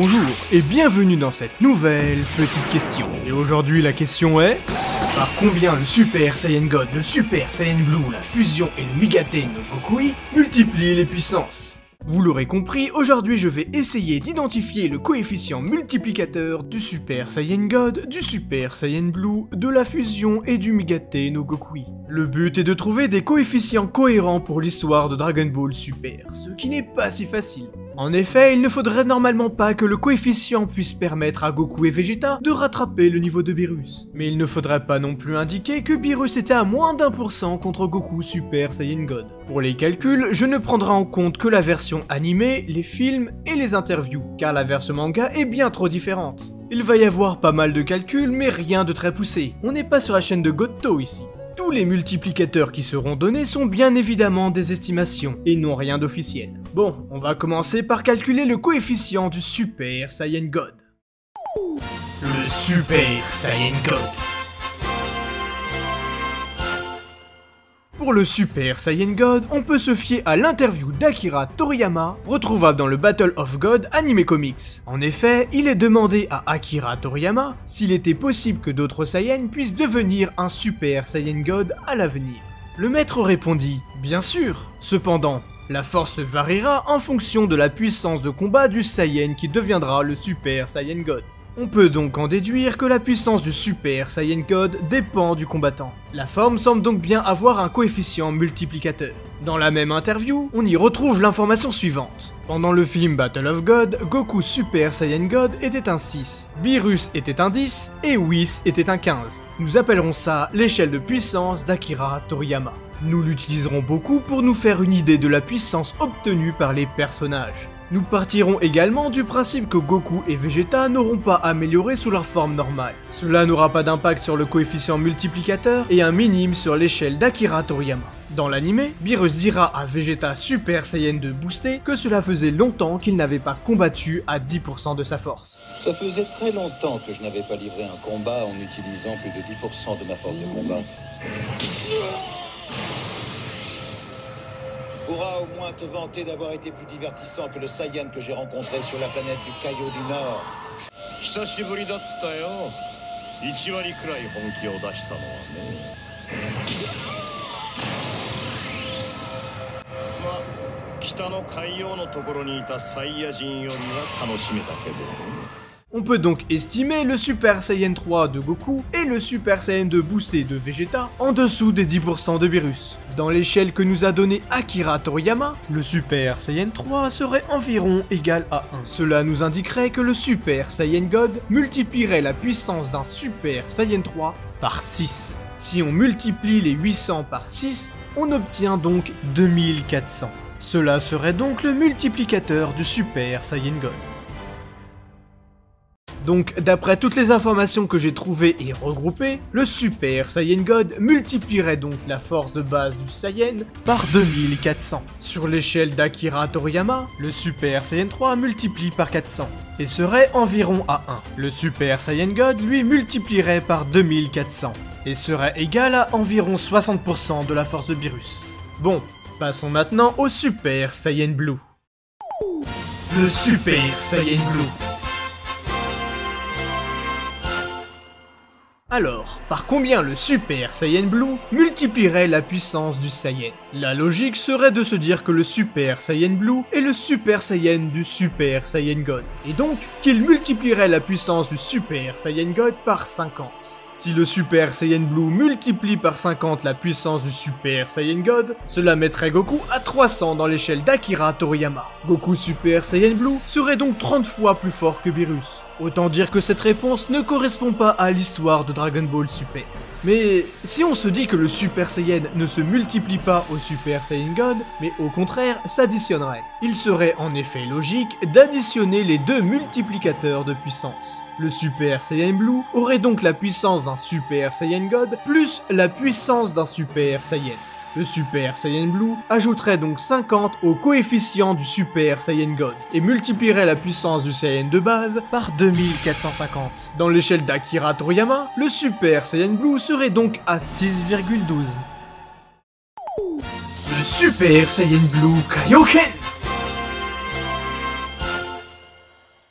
Bonjour et bienvenue dans cette nouvelle petite question. Et aujourd'hui la question est... Par combien le Super Saiyan God, le Super Saiyan Blue, la fusion et le Migaten no Gokui multiplient les puissances? Vous l'aurez compris, aujourd'hui je vais essayer d'identifier le coefficient multiplicateur du Super Saiyan God, du Super Saiyan Blue, de la fusion et du Migaten no Gokui. Le but est de trouver des coefficients cohérents pour l'histoire de Dragon Ball Super, ce qui n'est pas si facile. En effet, il ne faudrait normalement pas que le coefficient puisse permettre à Goku et Vegeta de rattraper le niveau de Beerus. Mais il ne faudrait pas non plus indiquer que Beerus était à moins d'1% contre Goku Super Saiyan God. Pour les calculs, je ne prendrai en compte que la version animée, les films et les interviews, car la version manga est bien trop différente. Il va y avoir pas mal de calculs, mais rien de très poussé. On n'est pas sur la chaîne de Goto ici. Tous les multiplicateurs qui seront donnés sont bien évidemment des estimations, et non rien d'officiel. Bon, on va commencer par calculer le coefficient du Super Saiyan God. Le Super Saiyan God. Pour le Super Saiyan God, on peut se fier à l'interview d'Akira Toriyama, retrouvable dans le Battle of God anime comics. En effet, il est demandé à Akira Toriyama s'il était possible que d'autres Saiyans puissent devenir un Super Saiyan God à l'avenir. Le maître répondit « Bien sûr !» Cependant, la force variera en fonction de la puissance de combat du Saiyan qui deviendra le Super Saiyan God. On peut donc en déduire que la puissance du Super Saiyan God dépend du combattant. La forme semble donc bien avoir un coefficient multiplicateur. Dans la même interview, on y retrouve l'information suivante. Pendant le film Battle of God, Goku Super Saiyan God était un 6, Beerus était un 10 et Whis était un 15. Nous appellerons ça l'échelle de puissance d'Akira Toriyama. Nous l'utiliserons beaucoup pour nous faire une idée de la puissance obtenue par les personnages. Nous partirons également du principe que Goku et Vegeta n'auront pas amélioré sous leur forme normale. Cela n'aura pas d'impact sur le coefficient multiplicateur et un minime sur l'échelle d'Akira Toriyama. Dans l'anime, Beerus dira à Vegeta Super Saiyan 2 boosté que cela faisait longtemps qu'il n'avait pas combattu à 10% de sa force. Ça faisait très longtemps que je n'avais pas livré un combat en utilisant plus de 10% de ma force de combat. Tu pourras au moins te vanter d'avoir été plus divertissant que le Saiyan que j'ai rencontré sur la planète du Caillot du Nord. On peut donc estimer le Super Saiyan 3 de Goku et le Super Saiyan 2 boosté de Vegeta en dessous des 10% de Beerus. Dans l'échelle que nous a donné Akira Toriyama, le Super Saiyan 3 serait environ égal à 1. Cela nous indiquerait que le Super Saiyan God multiplierait la puissance d'un Super Saiyan 3 par 6. Si on multiplie les 800 par 6, on obtient donc 2400. Cela serait donc le multiplicateur du Super Saiyan God. Donc, d'après toutes les informations que j'ai trouvées et regroupées, le Super Saiyan God multiplierait donc la force de base du Saiyan par 2400. Sur l'échelle d'Akira Toriyama, le Super Saiyan 3 multiplie par 400 et serait environ à 1. Le Super Saiyan God, lui, multiplierait par 2400 et serait égal à environ 60% de la force de Beerus. Bon, passons maintenant au Super Saiyan Blue. Le Super Saiyan Blue. Alors, par combien le Super Saiyan Blue multiplierait la puissance du Saiyan? La logique serait de se dire que le Super Saiyan Blue est le Super Saiyan du Super Saiyan God, et donc qu'il multiplierait la puissance du Super Saiyan God par 50. Si le Super Saiyan Blue multiplie par 50 la puissance du Super Saiyan God, cela mettrait Goku à 300 dans l'échelle d'Akira Toriyama. Goku Super Saiyan Blue serait donc 30 fois plus fort que Beerus. Autant dire que cette réponse ne correspond pas à l'histoire de Dragon Ball Super. Mais si on se dit que le Super Saiyan ne se multiplie pas au Super Saiyan God, mais au contraire s'additionnerait, il serait en effet logique d'additionner les deux multiplicateurs de puissance. Le Super Saiyan Blue aurait donc la puissance d'un Super Saiyan God plus la puissance d'un Super Saiyan. Le Super Saiyan Blue ajouterait donc 50 au coefficient du Super Saiyan God et multiplierait la puissance du Saiyan de base par 2450. Dans l'échelle d'Akira Toriyama, le Super Saiyan Blue serait donc à 6,12. Le Super Saiyan Blue Kaioken.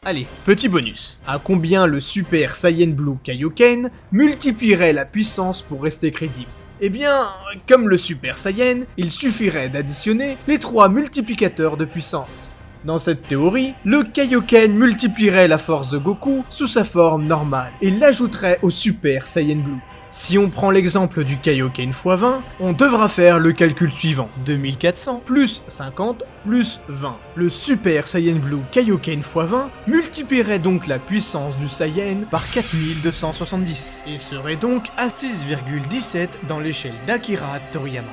Allez, petit bonus. À combien le Super Saiyan Blue Kaioken multiplierait la puissance pour rester crédible? Eh bien, comme le Super Saiyan, il suffirait d'additionner les 3 multiplicateurs de puissance. Dans cette théorie, le Kaioken multiplierait la force de Goku sous sa forme normale et l'ajouterait au Super Saiyan Blue. Si on prend l'exemple du Kaioken x 20, on devra faire le calcul suivant. 2400 plus 50 plus 20. Le Super Saiyan Blue Kaioken x 20 multiplierait donc la puissance du Saiyan par 4270 et serait donc à 6,17 dans l'échelle d'Akira Toriyama.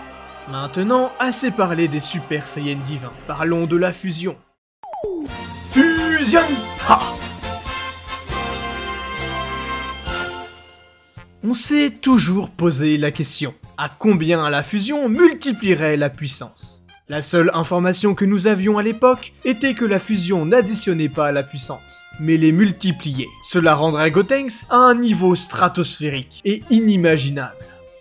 Maintenant, assez parlé des Super Saiyans divins, parlons de la fusion. Fusion! Ha! On s'est toujours posé la question, à combien la fusion multiplierait la puissance? La seule information que nous avions à l'époque était que la fusion n'additionnait pas la puissance, mais les multipliait. Cela rendrait Gotenks à un niveau stratosphérique et inimaginable.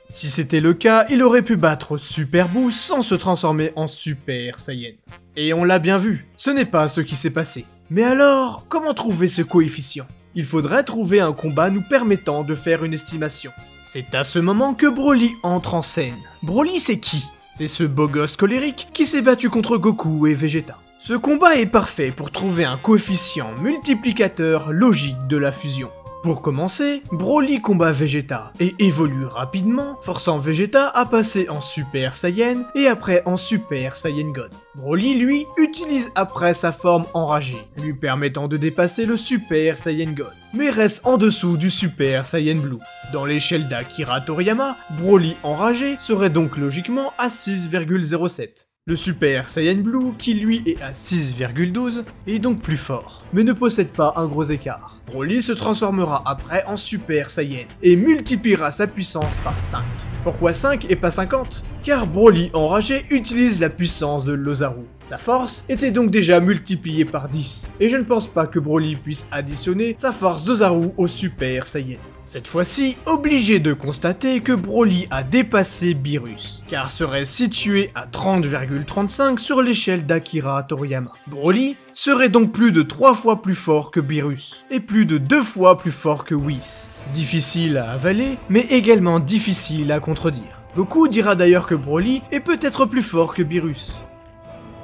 Si c'était le cas, il aurait pu battre Super Boo sans se transformer en Super Saiyan. Et on l'a bien vu, ce n'est pas ce qui s'est passé. Mais alors, comment trouver ce coefficient? Il faudrait trouver un combat nous permettant de faire une estimation. C'est à ce moment que Broly entre en scène. Broly c'est qui? C'est ce beau gosse colérique qui s'est battu contre Goku et Vegeta. Ce combat est parfait pour trouver un coefficient multiplicateur logique de la fusion. Pour commencer, Broly combat Vegeta et évolue rapidement, forçant Vegeta à passer en Super Saiyan et après en Super Saiyan God. Broly, lui, utilise après sa forme enragée, lui permettant de dépasser le Super Saiyan God, mais reste en dessous du Super Saiyan Blue. Dans l'échelle d'Akira Toriyama, Broly enragé serait donc logiquement à 6,07. Le Super Saiyan Blue, qui lui est à 6,12, est donc plus fort, mais ne possède pas un gros écart. Broly se transformera après en Super Saiyan et multipliera sa puissance par 5. Pourquoi 5 et pas 50? Car Broly enragé utilise la puissance de l'Ozaru. Sa force était donc déjà multipliée par 10, et je ne pense pas que Broly puisse additionner sa force d'Ozaru au Super Saiyan. Cette fois-ci, obligé de constater que Broly a dépassé Beerus, car serait situé à 30,35 sur l'échelle d'Akira Toriyama. Broly serait donc plus de 3 fois plus fort que Beerus, et plus de 2 fois plus fort que Whis. Difficile à avaler, mais également difficile à contredire. Goku dira d'ailleurs que Broly est peut-être plus fort que Beerus.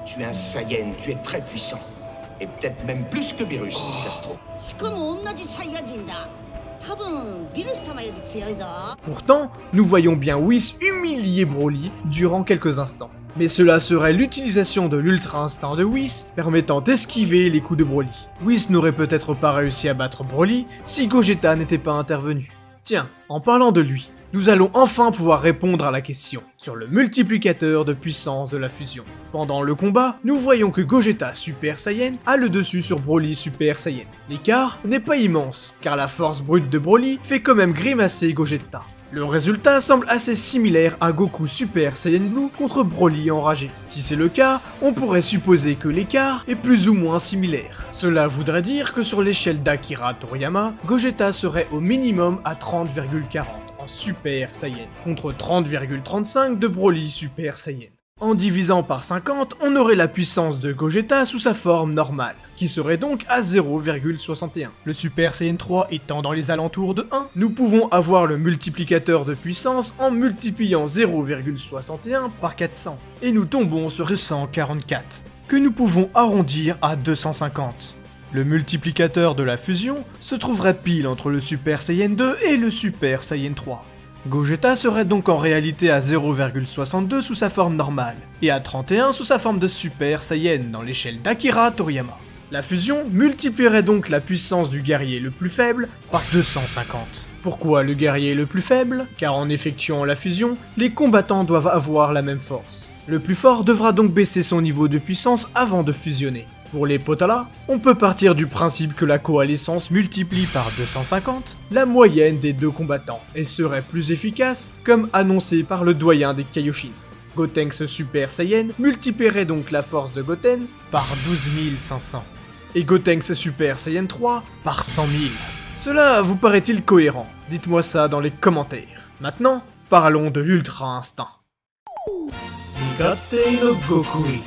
Tu es un Saiyan, tu es très puissant. Et peut-être même plus que Beerus, si ça se trouve. Pourtant, nous voyons bien Whis humilier Broly durant quelques instants. Mais cela serait l'utilisation de l'Ultra Instinct de Whis permettant d'esquiver les coups de Broly. Whis n'aurait peut-être pas réussi à battre Broly si Gogeta n'était pas intervenu. Tiens, en parlant de lui, nous allons enfin pouvoir répondre à la question sur le multiplicateur de puissance de la fusion. Pendant le combat, nous voyons que Gogeta Super Saiyan a le dessus sur Broly Super Saiyan. L'écart n'est pas immense, car la force brute de Broly fait quand même grimacer Gogeta. Le résultat semble assez similaire à Goku Super Saiyan Blue contre Broly enragé. Si c'est le cas, on pourrait supposer que l'écart est plus ou moins similaire. Cela voudrait dire que sur l'échelle d'Akira Toriyama, Gogeta serait au minimum à 30,40 en Super Saiyan, contre 30,35 de Broly Super Saiyan. En divisant par 50, on aurait la puissance de Gogeta sous sa forme normale, qui serait donc à 0,61. Le Super Saiyan 3 étant dans les alentours de 1, nous pouvons avoir le multiplicateur de puissance en multipliant 0,61 par 400, et nous tombons sur 244, que nous pouvons arrondir à 250. Le multiplicateur de la fusion se trouverait pile entre le Super Saiyan 2 et le Super Saiyan 3. Gogeta serait donc en réalité à 0,62 sous sa forme normale, et à 31 sous sa forme de Super Saiyan dans l'échelle d'Akira Toriyama. La fusion multiplierait donc la puissance du guerrier le plus faible par 250. Pourquoi le guerrier le plus faible? Car en effectuant la fusion, les combattants doivent avoir la même force. Le plus fort devra donc baisser son niveau de puissance avant de fusionner. Pour les Potala, on peut partir du principe que la coalescence multiplie par 250 la moyenne des deux combattants et serait plus efficace comme annoncé par le doyen des Kaioshin. Gotenks Super Saiyan multiplierait donc la force de Goten par 12 500 et Gotenks Super Saiyan 3 par 100 000. Cela vous paraît-il cohérent? Dites-moi ça dans les commentaires. Maintenant, parlons de l'Ultra Instinct. Nigate no Gokui.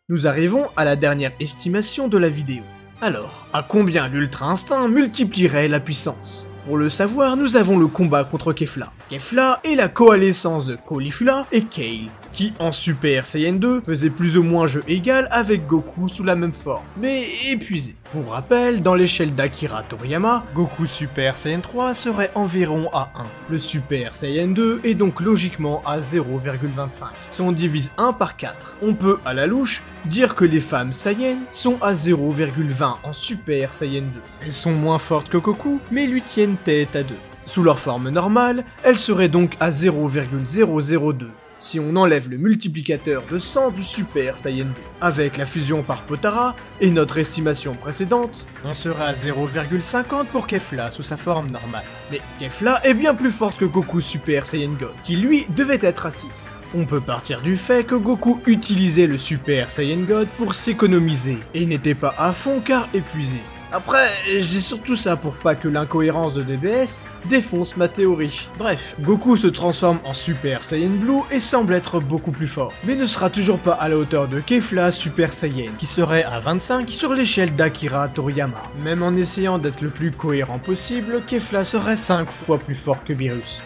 Nous arrivons à la dernière estimation de la vidéo. Alors, à combien l'Ultra Instinct multiplierait la puissance? Pour le savoir, nous avons le combat contre Kefla. Kefla est la coalescence de Caulifla et Kale, qui en Super Saiyan 2 faisait plus ou moins jeu égal avec Goku sous la même forme, mais épuisé. Pour rappel, dans l'échelle d'Akira Toriyama, Goku Super Saiyan 3 serait environ à 1. Le Super Saiyan 2 est donc logiquement à 0,25. Si on divise 1 par 4, on peut, à la louche, dire que les femmes Saiyan sont à 0,20 en Super Saiyan 2. Elles sont moins fortes que Goku, mais lui tiennent tête à 2. Sous leur forme normale, elles seraient donc à 0,002. Si on enlève le multiplicateur de 100 du Super Saiyan 2. Avec la fusion par Potara et notre estimation précédente, on serait à 0,50 pour Kefla sous sa forme normale. Mais Kefla est bien plus forte que Goku Super Saiyan God, qui lui devait être à 6. On peut partir du fait que Goku utilisait le Super Saiyan God pour s'économiser, et n'était pas à fond car épuisé. Après, je dis surtout ça pour pas que l'incohérence de DBS défonce ma théorie. Bref, Goku se transforme en Super Saiyan Blue et semble être beaucoup plus fort, mais ne sera toujours pas à la hauteur de Kefla Super Saiyan, qui serait à 25 sur l'échelle d'Akira Toriyama. Même en essayant d'être le plus cohérent possible, Kefla serait 5 fois plus fort que Beerus.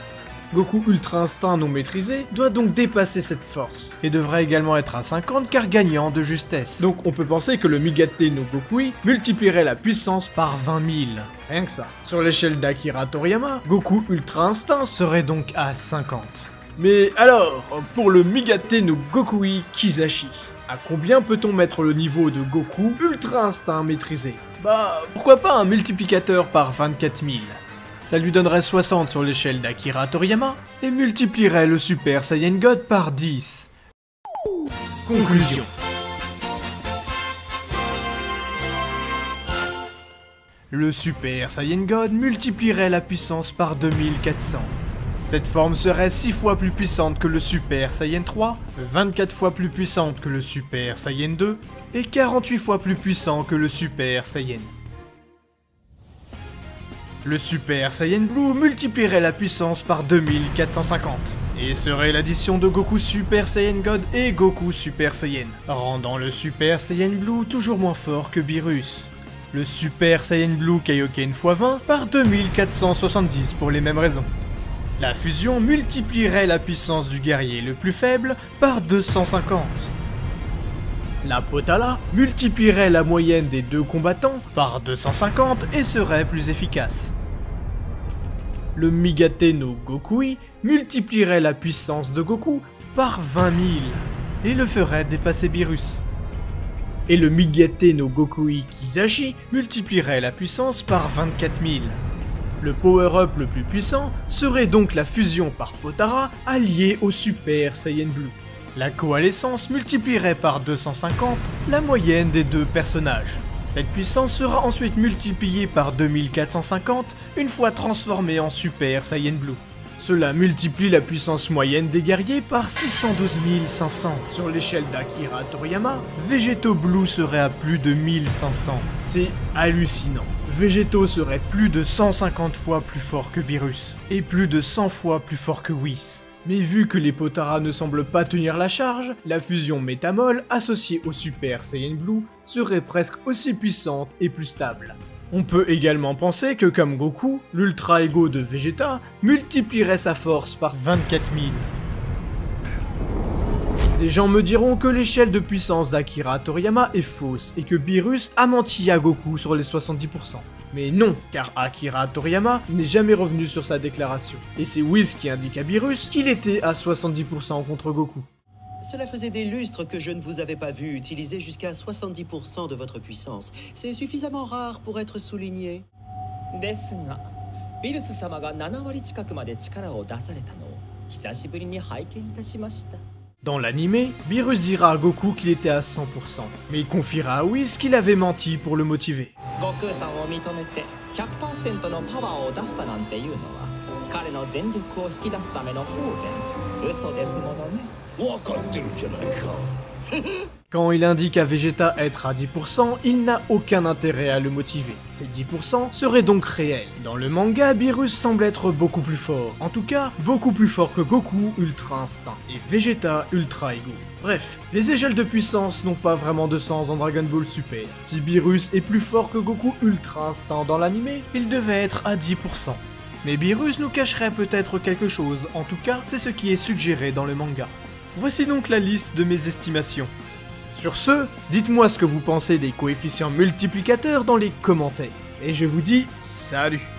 Goku Ultra Instinct non maîtrisé doit donc dépasser cette force, et devrait également être à 50 car gagnant de justesse. Donc on peut penser que le Migate no Gokui multiplierait la puissance par 20 000. Rien que ça. Sur l'échelle d'Akira Toriyama, Goku Ultra Instinct serait donc à 50. Mais alors, pour le Migate no Gokui Kizashi, à combien peut-on mettre le niveau de Goku Ultra Instinct maîtrisé? Bah, pourquoi pas un multiplicateur par 24 000? Ça lui donnerait 60 sur l'échelle d'Akira Toriyama et multiplierait le Super Saiyan God par 10. Conclusion. Le Super Saiyan God multiplierait la puissance par 2400. Cette forme serait 6 fois plus puissante que le Super Saiyan 3, 24 fois plus puissante que le Super Saiyan 2 et 48 fois plus puissant que le Super Saiyan. Le Super Saiyan Blue multiplierait la puissance par 2450, et serait l'addition de Goku Super Saiyan God et Goku Super Saiyan, rendant le Super Saiyan Blue toujours moins fort que Beerus. Le Super Saiyan Blue Kaioken x20 par 2470 pour les mêmes raisons. La fusion multiplierait la puissance du guerrier le plus faible par 250. La Potala multiplierait la moyenne des deux combattants par 250 et serait plus efficace. Le Migate no Gokui multiplierait la puissance de Goku par 20 000 et le ferait dépasser Beerus. Et le Migate no Gokui Kizashi multiplierait la puissance par 24 000. Le power-up le plus puissant serait donc la fusion par Potara alliée au Super Saiyan Blue. La coalescence multiplierait par 250 la moyenne des deux personnages. Cette puissance sera ensuite multipliée par 2450 une fois transformée en Super Saiyan Blue. Cela multiplie la puissance moyenne des guerriers par 612 500. Sur l'échelle d'Akira Toriyama, Vegeto Blue serait à plus de 1500. C'est hallucinant. Vegeto serait plus de 150 fois plus fort que Beerus, et plus de 100 fois plus fort que Whis. Mais vu que les Potara ne semblent pas tenir la charge, la fusion Métamol associée au Super Saiyan Blue serait presque aussi puissante et plus stable. On peut également penser que comme Goku, l'Ultra Ego de Vegeta multiplierait sa force par 24 000. Les gens me diront que l'échelle de puissance d'Akira Toriyama est fausse et que Beerus a menti à Goku sur les 70%. Mais non, car Akira Toriyama n'est jamais revenu sur sa déclaration. Et c'est Whis qui indique à Beerus qu'il était à 70% contre Goku. Cela faisait des lustres que je ne vous avais pas vu utiliser jusqu'à 70% de votre puissance. C'est suffisamment rare pour être souligné. Dans l'anime, Beerus dira à Goku qu'il était à 100%, mais il confiera à Whis qu'il avait menti pour le motiver. Quand il indique à Vegeta être à 10%, il n'a aucun intérêt à le motiver. Ces 10% seraient donc réels. Dans le manga, Beerus semble être beaucoup plus fort. En tout cas, beaucoup plus fort que Goku Ultra Instinct et Vegeta Ultra Ego. Bref, les échelles de puissance n'ont pas vraiment de sens en Dragon Ball Super. Si Beerus est plus fort que Goku Ultra Instinct dans l'anime, il devait être à 10%. Mais Beerus nous cacherait peut-être quelque chose, en tout cas c'est ce qui est suggéré dans le manga. Voici donc la liste de mes estimations. Sur ce, dites-moi ce que vous pensez des coefficients multiplicateurs dans les commentaires. Et je vous dis salut!